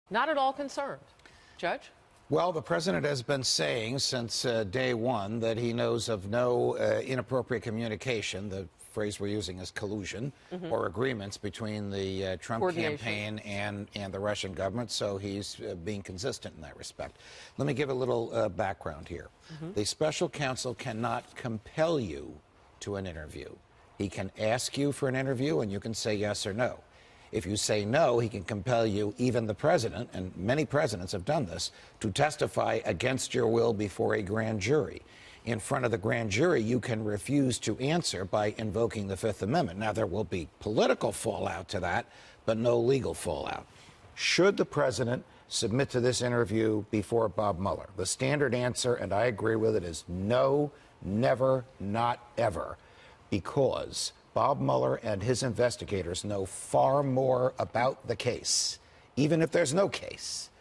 Not at all concerned. Judge? Well, the president has been saying since day one that he knows of no inappropriate communication. The phrase we're using is collusion or agreements between the Trump campaign and the Russian government. So he's being consistent in that respect. Let me give a little background here. The special counsel cannot compel you to an interview. He can ask you for an interview and you can say yes or no. If you say no, he can compel you, even the president, and many presidents have done this, to testify against your will before a grand jury. In front of the grand jury, you can refuse to answer by invoking the Fifth Amendment. Now, there will be political fallout to that, but no legal fallout. Should the president submit to this interview before Bob Mueller? The standard answer, and I agree with it, is no, never, not ever, because Bob Mueller and his investigators know far more about the case, even if there's no case,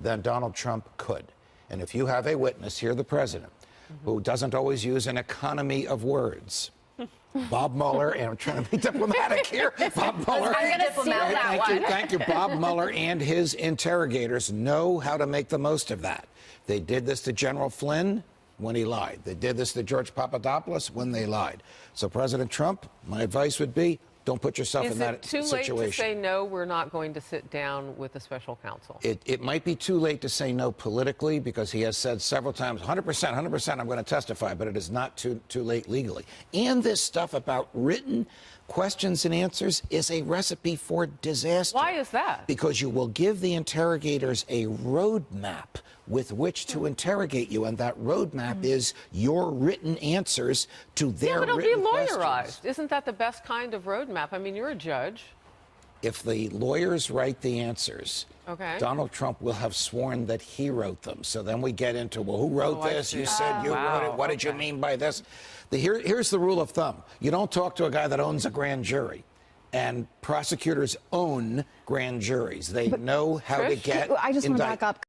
than Donald Trump could. And if you have a witness, here the president, who doesn't always use an economy of words, Bob Mueller, and I'm trying to be diplomatic here, Bob Mueller. I'm going to diplomat that one. Thank you. Bob Mueller and his interrogators know how to make the most of that. They did this to General Flynn when he lied. They did this to George Papadopoulos when they lied. So President Trump, my advice would be, don't put yourself in that situation. Is it too late to say, no, we're not going to sit down with the special counsel? It might be too late to say no politically, because he has said several times, 100%, I'm going to testify, but it is not too late legally. And this stuff about written questions and answers is a recipe for disaster. Why is that? Because you will give the interrogators a roadmap with which to interrogate you, and that roadmap is your written answers to their written questions. Yeah, but it'll be lawyerized. Isn't that the best kind of roadmap? I mean, you're a judge. If the lawyers write the answers, Donald Trump will have sworn that he wrote them. So then we get into, well, who wrote this? You said you wrote it. What did you mean by this? Here's the rule of thumb. You don't talk to a guy that owns a grand jury. And prosecutors own grand juries. They know how to get I just want to back up.